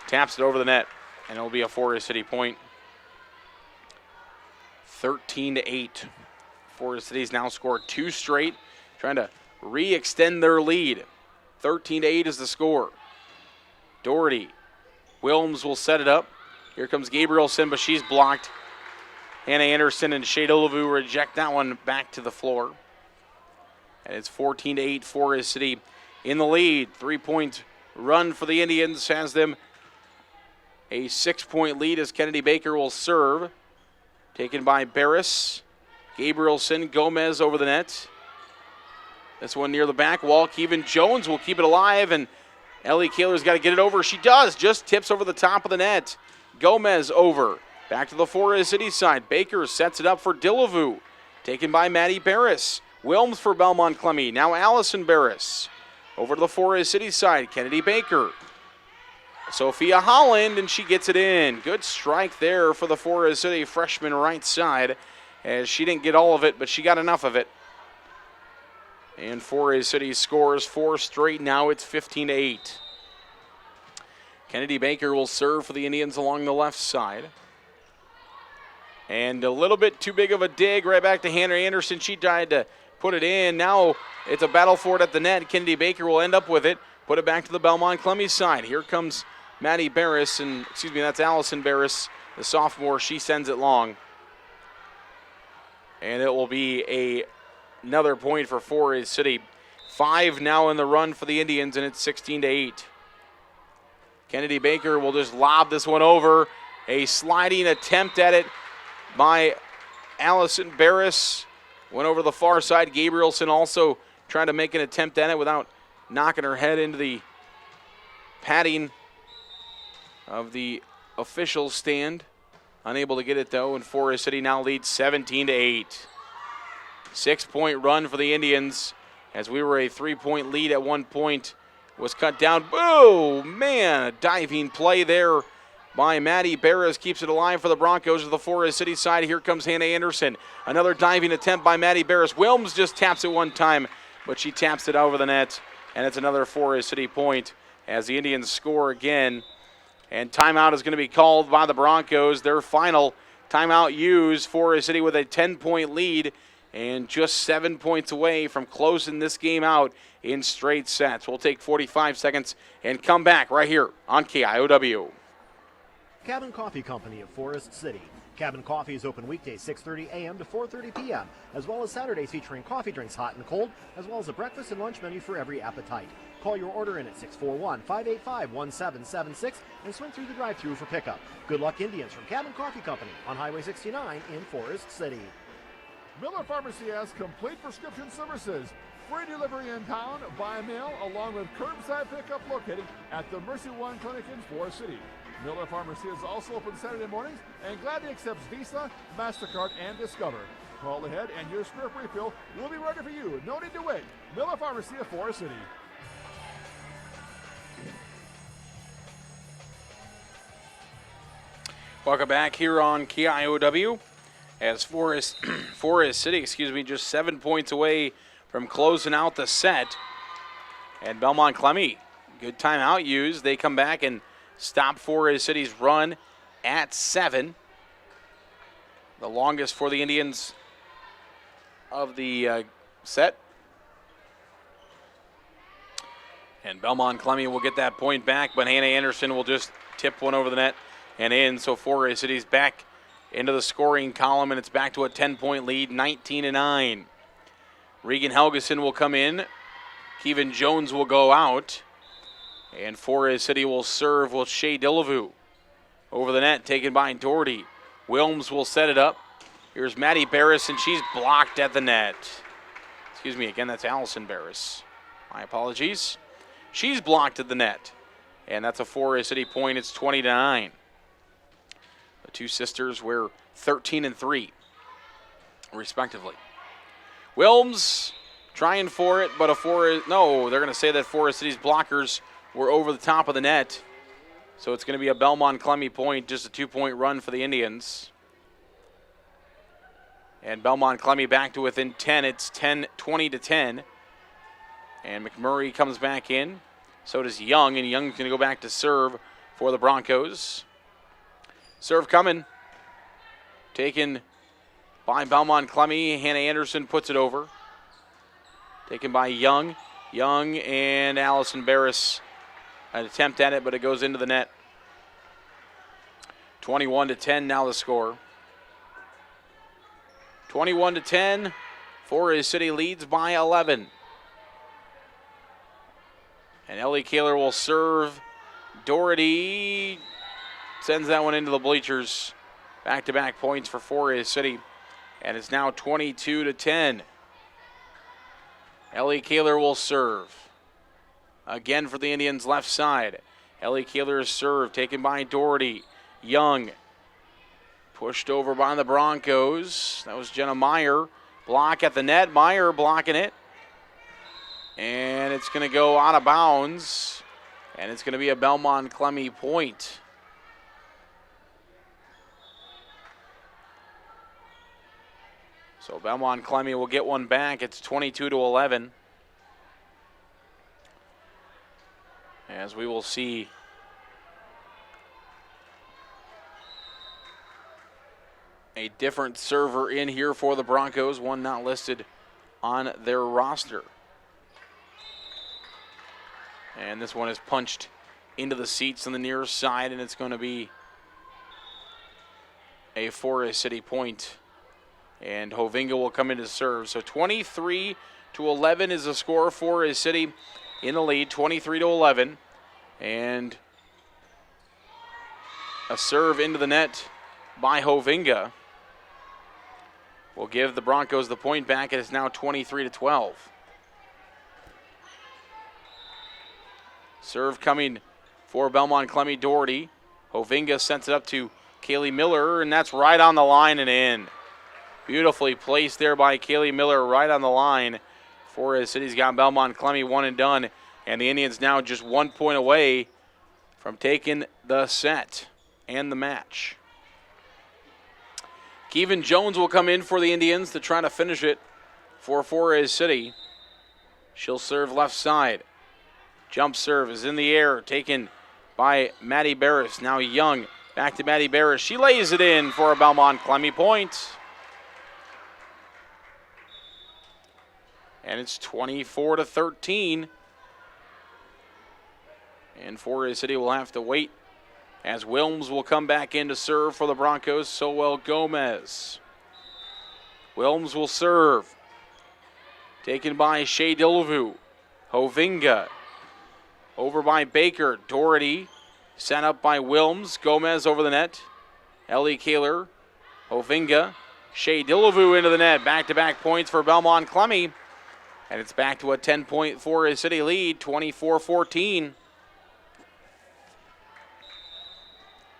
Speaker 1: taps it over the net, and it'll be a Forest City point. 13-8. Forest City's now scored 2 straight, trying to re-extend their lead. 13-8 is the score. Doherty. Wilms will set it up. Here comes Gabrielson, but she's blocked. Hannah Anderson and Shea Dillevue reject that one back to the floor. And it's 14-8, Forest City in the lead. 3-point run for the Indians has them a 6-point lead as Kennedy Baker will serve. Taken by Barris. Gabrielson, Gomez over the net. This one near the back wall. Keevan Jones will keep it alive, and Ellie Kaler's got to get it over. She does, just tips over the top of the net. Gomez over. Back to the Forest City side. Baker sets it up for Dillevue. Taken by Maddie Barris. Wilms for Belmond-Klemme. Now Allison Barris. Over to the Forest City side. Kennedy Baker. Sophia Holland, and she gets it in. Good strike there for the Forest City freshman right side, as she didn't get all of it, but she got enough of it. And Forest City scores 4 straight. Now it's 15-8. Kennedy Baker will serve for the Indians along the left side. And a little bit too big of a dig right back to Hannah Anderson. She tried to put it in. Now it's a battle for it at the net. Kennedy Baker will end up with it. Put it back to the Belmond-Klemme side. Here comes Maddie Barris, and that's Allison Barris, the sophomore. She sends it long. And it will be another point for Forest City. 5 now in the run for the Indians, and it's 16-8. Kennedy Baker will just lob this one over. A sliding attempt at it by Allison Barris. Went over the far side. Gabrielson also trying to make an attempt at it without knocking her head into the padding of the official stand. Unable to get it though, and Forest City now leads 17-8. 6-point run for the Indians, as we were a 3-point lead at one point. Was cut down. Oh, man, a diving play there by Maddie Barris keeps it alive for the Broncos to the Forest City side. Here comes Hannah Anderson. Another diving attempt by Maddie Barris. Wilms just taps it one time, but she taps it over the net, and it's another Forest City point as the Indians score again. And timeout is going to be called by the Broncos. Their final timeout used. Forest City with a 10-point lead and just 7 points away from closing this game out in straight sets. We'll take 45 seconds and come back right here on KIOW.
Speaker 8: Cabin Coffee Company of Forest City. Cabin Coffee is open weekdays 6:30 a.m. to 4:30 p.m., as well as Saturdays featuring coffee drinks hot and cold, as well as a breakfast and lunch menu for every appetite. Call your order in at 641-585-1776 and swing through the drive-thru for pickup. Good luck, Indians, from Cabin Coffee Company on Highway 69 in Forest City.
Speaker 4: Miller Pharmacy has complete prescription services. Free delivery in town, by mail, along with curbside pickup located at the Mercy One Clinic in Forest City. Miller Pharmacy is also open Saturday mornings and gladly accepts Visa, MasterCard, and Discover. Call ahead and your script refill will be ready for you. No need to wait. Miller Pharmacy of Forest City.
Speaker 1: Welcome back here on KIOW as Forest City, just 7 points away from closing out the set. And Belmond-Klemme, good timeout used. They come back and stop Forest City's run at 7. The longest for the Indians of the set. And Belmond-Klemme will get that point back, but Hannah Anderson will just tip one over the net and in. So Forest City's back into the scoring column, and it's back to a 10-point lead, 19-9. Regan Helgeson will come in. Kevin Jones will go out. And Forest City will serve with Shea Dillevue. Over the net, taken by Doherty. Wilms will set it up. Here's Maddie Barris, and she's blocked at the net. Excuse me, again, that's Allison Barris. My apologies. She's blocked at the net. And that's a Forest City point. It's 20-9. The two sisters were 13 and 3, respectively. Wilms trying for it, but they're going to say that Forest City's blockers were over the top of the net. So it's going to be a Belmond-Klemme point, just a 2-point run for the Indians. And Belmond-Klemme back to within 10. It's 20-10. And McMurray comes back in. So does Young, and Young's going to go back to serve for the Broncos. Serve coming. Taken by Belmond-Klemme. Hannah Anderson puts it over. Taken by Young. Young and Allison Barris. An attempt at it, but it goes into the net. 21-10 now the score. 21-10. Forest City leads by 11. And Ellie Kaler will serve. Doherty sends that one into the bleachers. Back-to-back points for Forest City. And it's now 22-10. Ellie Kaler will serve. Again for the Indians' left side. Ellie Kaler's serve taken by Doherty. Young pushed over by the Broncos. That was Jenna Meyer. Block at the net. Meyer blocking it. And it's going to go out of bounds. And it's going to be a Belmond-Klemme point. So Belmond-Klemme will get one back. It's 22-11. As we will see a different server in here for the Broncos, one not listed on their roster. And this one is punched into the seats on the near side, and it's going to be a Forest City point. And Hovinga will come in to serve. So 23-11 is the score. Forest City in the lead, 23-11. And a serve into the net by Hovinga will give the Broncos the point back. It is now 23-12. Serve coming for Belmond-Klemme. Doherty. Hovinga sends it up to Kaylee Miller, and that's right on the line and in. Beautifully placed there by Kaylee Miller, right on the line. Forest City's got Belmond-Klemme one and done, and the Indians now just 1 point away from taking the set. and the match. Kevin Jones will come in for the Indians to try to finish it for Forest City. She'll serve left side. Jump serve is in the air, taken by Maddie Barris. Now Young, back to Maddie Barris. She lays it in for a Belmond-Klemme point. And it's 24-13. And Forest City will have to wait as Wilms will come back in to serve for the Broncos. Sowell Gomez. Wilms will serve. Taken by Shea Dilvu. Hovinga. Over by Baker. Doherty. Sent up by Wilms. Gomez over the net. Ellie Kaler. Hovinga. Shea Dilvu into the net. Back-to-back points for Belmond-Klemme. And it's back to a 10-point Forest City lead, 24-14.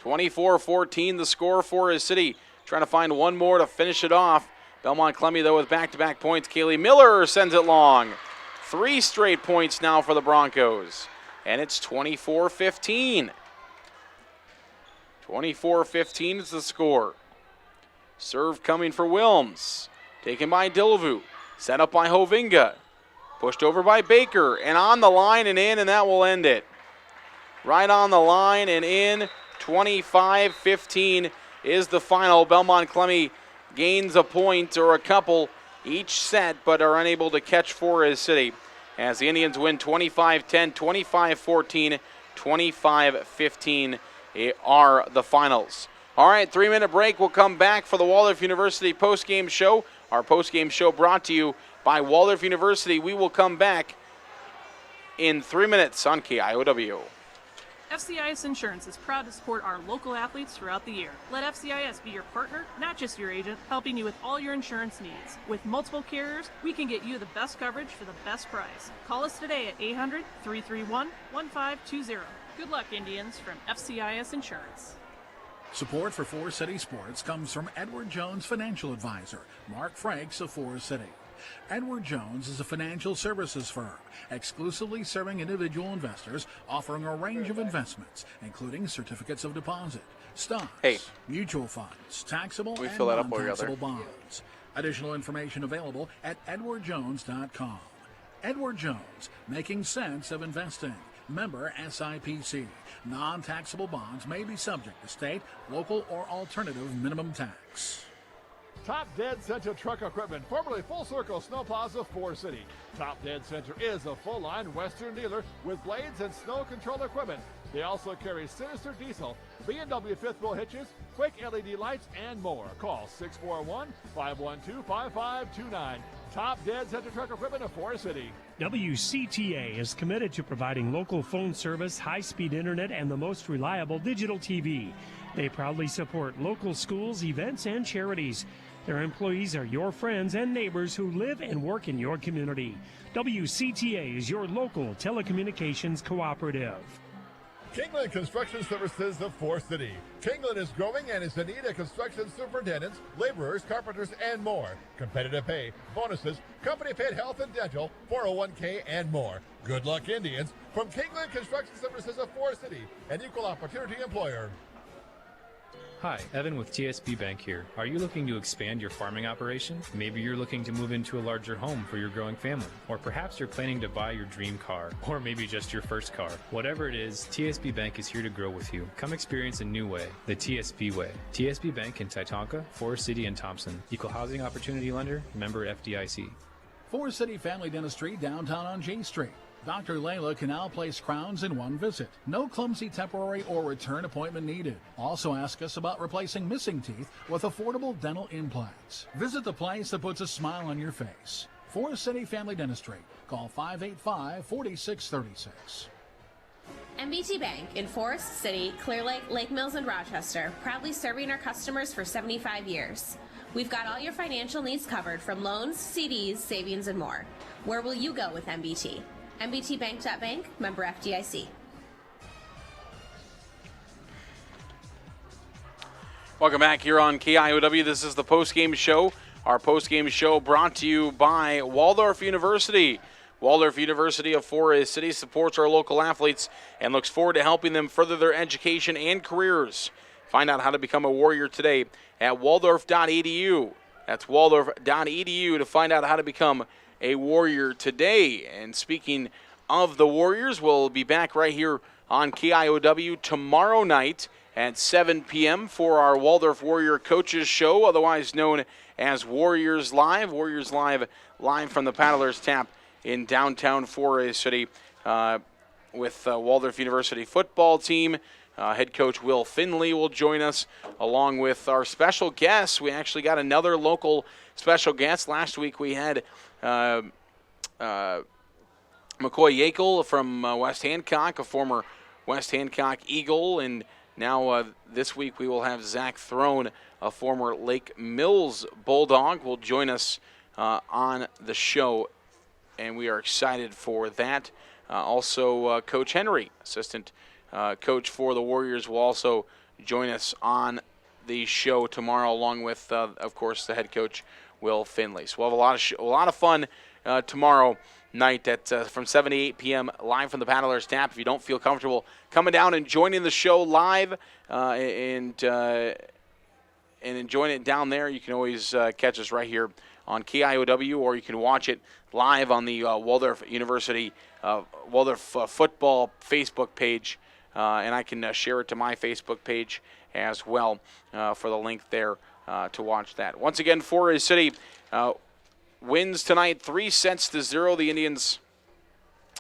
Speaker 1: 24-14 the score. Forest City trying to find one more to finish it off. Belmond-Klemme, though, with back-to-back points. Kaylee Miller sends it long. 3 straight points now for the Broncos. And it's 24-15. 24-15 is the score. Serve coming for Wilms. Taken by Dilvu. Set up by Hovinga. Pushed over by Baker. And on the line and in, and that will end it. Right on the line and in. 25-15 is the final. Belmond-Klemme gains a point or a couple each set, but are unable to catch Forest City as the Indians win 25-10, 25-14, 25-15 are the finals. All right, 3-minute break. We'll come back for the Waldorf University postgame show. Our postgame show brought to you by Waldorf University. We will come back in 3 minutes on KIOW.
Speaker 9: FCIS Insurance is proud to support our local athletes throughout the year. Let FCIS be your partner, not just your agent, helping you with all your insurance needs. With multiple carriers, we can get you the best coverage for the best price. Call us today at 800-331-1520. Good luck, Indians, from FCIS Insurance.
Speaker 2: Support for Forest City Sports comes from Edward Jones Financial Advisor, Mark Franks of Forest City. Edward Jones is a financial services firm exclusively serving individual investors, offering a range of investments, including certificates of deposit, stocks, mutual funds, taxable and non-taxable bonds. Additional information available at edwardjones.com. Edward Jones, making sense of investing. Member SIPC. Non-taxable bonds may be subject to state, local, or alternative minimum tax.
Speaker 4: Top Dead Center Truck Equipment, formerly Full Circle Snow Plaza, Forest City. Top Dead Center is a full-line Western dealer with blades and snow control equipment. They also carry Sinister Diesel, B&W fifth wheel hitches, quick LED lights, and more. Call 641-512-5529. Top Dead Center Truck Equipment of Forest City.
Speaker 10: WCTA is committed to providing local phone service, high-speed internet, and the most reliable digital TV. They proudly support local schools, events, and charities. Their employees are your friends and neighbors who live and work in your community. WCTA is your local telecommunications cooperative.
Speaker 4: Kingland Construction Services of Forest City. Kingland is growing and is in need of construction superintendents, laborers, carpenters, and more. Competitive pay, bonuses, company-paid health and dental, 401k, and more. Good luck, Indians. From Kingland Construction Services of Forest City, an equal opportunity employer.
Speaker 11: Hi, Evan with TSB Bank here. Are you looking to expand your farming operation? Maybe you're looking to move into a larger home for your growing family. Or perhaps you're planning to buy your dream car. Or maybe just your first car. Whatever it is, TSB Bank is here to grow with you. Come experience a new way, the TSB way. TSB Bank in Titonka, Forest City, and Thompson. Equal housing opportunity lender, member FDIC.
Speaker 2: Forest City Family Dentistry, downtown on J Street. Dr. Layla can now place crowns in one visit. No clumsy temporary or return appointment needed. Also ask us about replacing missing teeth with affordable dental implants. Visit the place that puts a smile on your face. Forest City Family Dentistry. Call 585-4636.
Speaker 3: MBT Bank in Forest City, Clear Lake, Lake Mills, and Rochester, proudly serving our customers for 75 years. We've got all your financial needs covered from loans, CDs, savings, and more. Where will you go with MBT? MBTBank.bank, member FDIC.
Speaker 1: Welcome back here on KIOW. This is the postgame show. Our postgame show brought to you by Waldorf University. Waldorf University of Forest City supports our local athletes and looks forward to helping them further their education and careers. Find out how to become a Warrior today at waldorf.edu. That's waldorf.edu to find out how to become a Warrior today. And speaking of the Warriors, we'll be back right here on KIOW tomorrow night at 7 p.m. for our Waldorf Warrior Coaches Show, otherwise known as Warriors Live. Warriors Live, live from the Paddlers Tap in downtown Forest City with Waldorf University football team. Head coach Will Finley will join us along with our special guests. We actually got another local special guest. Last week we had McCoy Yakel from West Hancock, a former West Hancock Eagle, and now this week we will have Zach Throne, a former Lake Mills Bulldog, will join us on the show, and we are excited for that. Also, Coach Henry, assistant coach for the Warriors, will also join us on the show tomorrow, along with, of course, the head coach Will Finley. So we'll have a lot of fun tomorrow night at from 7 to 8 p.m. live from the Paddlers Tap. If you don't feel comfortable coming down and joining the show live and enjoying it down there, you can always catch us right here on KIOW, or you can watch it live on the Waldorf University Waldorf football Facebook page, and I can share it to my Facebook page as well for the link there to watch that. Once again, Forest City wins tonight 3-0. The Indians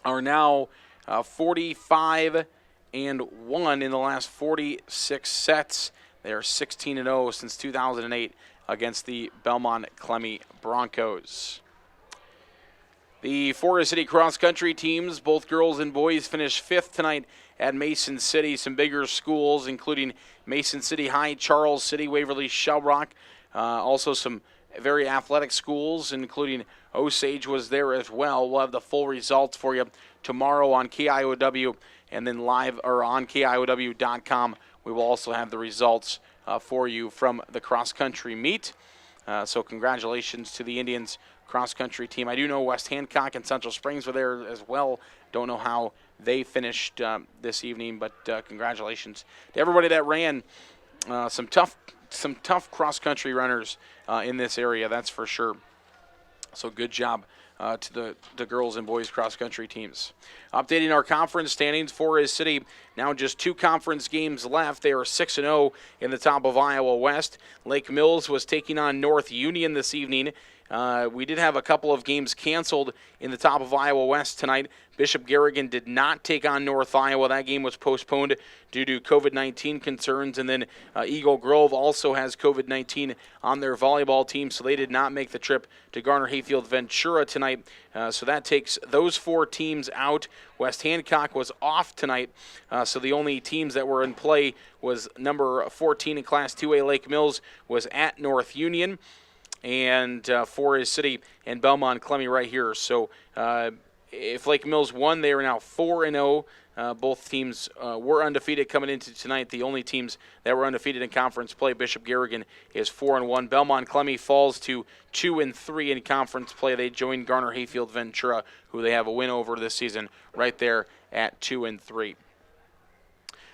Speaker 1: are now 45-1 in the last 46 sets. They are 16-0 since 2008 against the Belmond-Klemme Broncos. The Forest City cross-country teams, both girls and boys, finished 5th tonight at Mason City. Some bigger schools, including Mason City High, Charles City, Waverly, Shell Rock. Also some very athletic schools, including Osage was there as well. We'll have the full results for you tomorrow on KIOW, and then live or on KIOW.com. We will also have the results for you from the cross-country meet. So congratulations to the Indians cross-country team. I do know West Hancock and Central Springs were there as well. Don't know how they finished this evening, but congratulations to everybody that ran. Some tough cross-country runners in this area, that's for sure. So good job to the girls and boys cross-country teams. Updating our conference standings, Forest City now just 2 conference games left. They are 6-0 in the top of Iowa West. Lake Mills was taking on North Union this evening. We did have a couple of games canceled in the top of Iowa West tonight. Bishop Garrigan did not take on North Iowa. That game was postponed due to COVID-19 concerns. And then Eagle Grove also has COVID-19 on their volleyball team, so they did not make the trip to Garner-Hayfield Ventura tonight. So that takes those 4 teams out. West Hancock was off tonight, so the only teams that were in play was number 14 in Class 2A Lake Mills was at North Union, and Forest City and Belmond-Klemme right here. So if Lake Mills won, they are now 4-0. Both teams were undefeated coming into tonight. The only teams that were undefeated in conference play, Bishop Garrigan is 4-1. Belmond-Klemme falls to 2-3 in conference play. They join Garner-Hayfield Ventura, who they have a win over this season, right there at 2-3.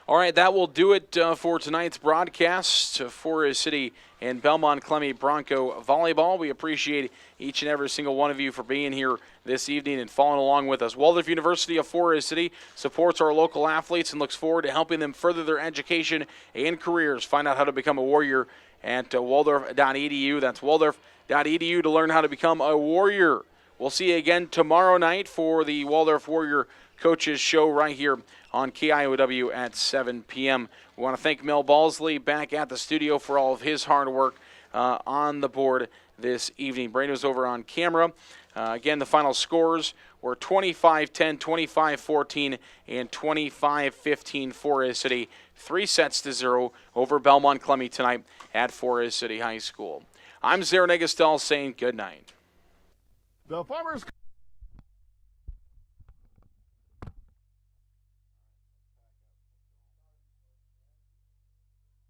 Speaker 1: All right, that will do it for tonight's broadcast. Forest City and Belmond-Klemme Bronco Volleyball. We appreciate each and every single one of you for being here this evening and following along with us. Waldorf University of Forest City supports our local athletes and looks forward to helping them further their education and careers. Find out how to become a Warrior at waldorf.edu. That's waldorf.edu to learn how to become a Warrior. We'll see you again tomorrow night for the Waldorf Warrior Coaches Show right here on KIOW at 7 p.m. We want to thank Mel Balsley back at the studio for all of his hard work on the board this evening. Braden was over on camera. Again, the final scores were 25-10, 25-14, and 25-15 Forest City. 3-0 over Belmond-Klemme tonight at Forest City High School. I'm Zarin Egestel saying good night.
Speaker 4: The Farmers